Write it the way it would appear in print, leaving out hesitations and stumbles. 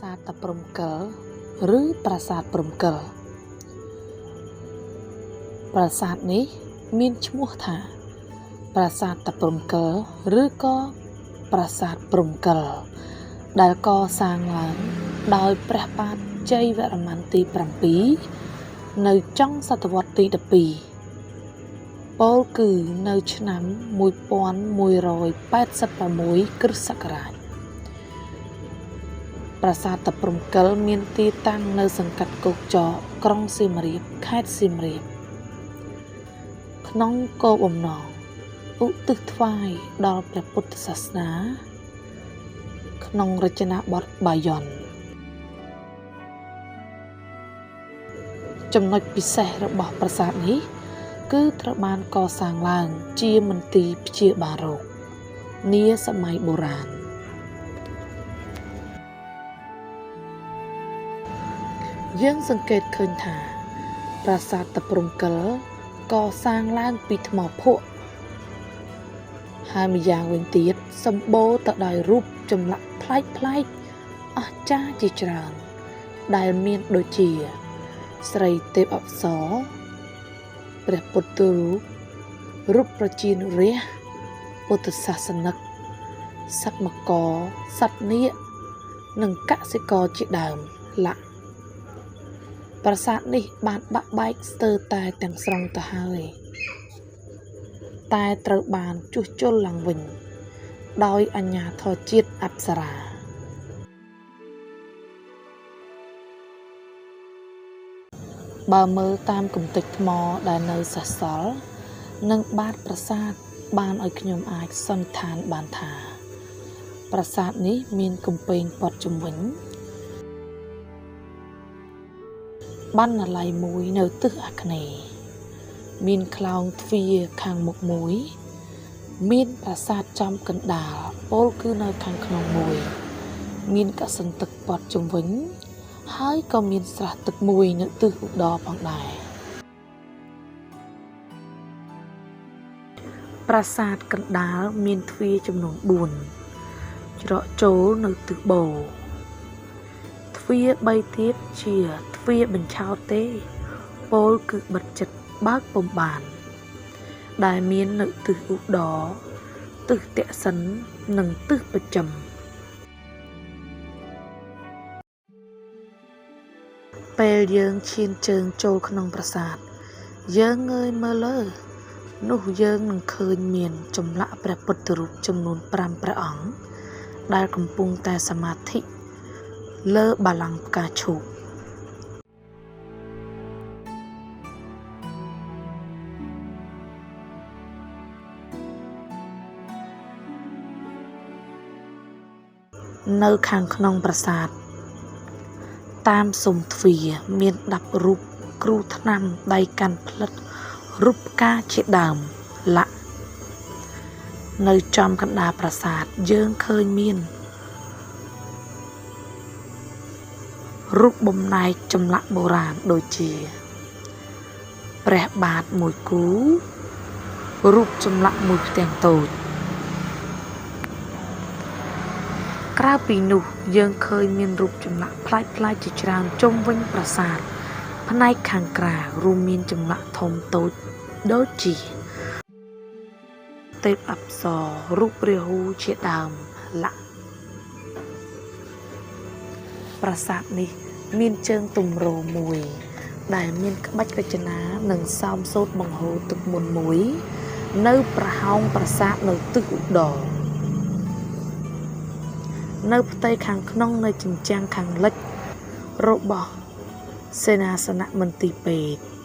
សាទតាព្រំកិលឬប្រាសាទព្រំកិលប្រាសាទនេះមានឈ្មោះថាប្រាសាទតាព្រំកិលឬក៏ប្រាសាទព្រំកិលដែលកសាងឡើងដោយព្រះបាទជ័យវរ្ម័នទី7នៅចុងសតវត្សទី12ពោលគឺនៅឆ្នាំ1186គ្រិស្តសករាជប្រាសាទតាព្រំកិលមានទីតាំងនៅសង្កាត់គោកចកក្រុងសៀមរាបខេត្តសៀមរាបក្នុងគោលបំណងឧទ្ទិសថ្វាយដល់ព្រះពុទ្ធសាសនាក្នុងរចនាបថបាយ័នចំណុចពិសេសរបស់ប្រាសាទនេះគឺត្រូវបានកសាងឡើងជាមន្ទីរព្យាបាលរោគនាសម័យបុរាណយើងសង្កេតឃើញថាប្រាសាទតាព្រំកិលកសាងឡើងពីថ្មភក់ហើយម្យ៉ាងវិញទៀតសម្បូរទៅដោយរូបចម្លាក់ប្លែកៗអស្ចារ្យជាច្រើនដែលមានដូចជាស្រីទេពអប្សរព្រះពុទ្ធរូបប្រជានុរាស្ត្រពុទ្ធសាសនិកសត្វមកសត្វនាគនិងកសិករជាដើមប្រាសាទនេះបានបាក់បែកស្ទើរតែទាំងស្រុងទៅហើយតែត្រូវបានជួសជុលឡើងវិញដោយអាជ្ញាធរជាតិអប្សរាបើមើលតាមគំនិតថ្មដែលនៅសេសសល់និងបាតប្រាសាទបានឲ្យខ្ញុំអាចសន្និដ្ឋានបានថាប្រាសាទនេះមានកំពែងព័ទ្ធជុំវិញបណ្ណាល័យមួយនៅទិសអាគ្នេយ៍មានខ្លោងទ្វារខាងមុខមួយមានប្រាសាទចំកណ្ដាលពោលគឺនៅខាងក្នុងមួយមានកសិនទឹកព័ទ្ធជុំវិញហើយក៏មានស្រះទឹកមួយនៅទិសឧត្តរផងដែរប្រាសាទកណ្ដាលមានទ្វារចំនួន4ច្រកចូលនៅទិសបូរទ្វារ3ទៀតជាទ្វារបញ្ឆោតទេពោលគឺបិទចិត្តបើកពុំបានដែលមាននៅទិសឧត្តរទិសទក្សិណនិងទិសបស្ចិមពេលយើងឈានជើងចូលក្នុងប្រាសាទយើងងើយមើលលើនោះយើងនឹងឃើញមានចម្លាក់ព្រះពុទ្ធរូបចំនួន5ព្រះអង្គដែលកំពុងតែសមាធិលើបល្ល័ង្កផ្កាឈូកនៅខាងក្នុងប្រាសាទតាមស៊ុមទ្វារមាន10រូបគ្រូថ្នាំដៃកាន់ផ្លិតរូបផ្កាជាដើមនៅចំកណ្ដាលប្រាសាទយើងឃើញមានរូបបំណែកចម្លាក់បុរាណដូចជាព្រះបាទមួយគូរូបចម្លាក់មួយផ្ទាំងតូចក្រៅពីនោះយើងឃើញមានរូបចម្លាក់ប្លែកៗជាច្រើនជុំវិញប្រាសាទផ្នែកខាងក្រៅរួមមានចម្លាក់ធំតូចដូចជាទេពអប្សររូបរាហូជាដើមប្រាសាទនេះមានជើងទម្រមួយដែលមានក្បាច់រចនានិងសោមសូត្របង្ហូរទឹកមន្តមួយនៅប្រហោងប្រាសាទនៅទិសឧត្តរនៅផ្ទៃខាងក្នុងនៃជញ្ជាំងខាងលិចរបស់សេនាសនមន្ទីរពេទ្យ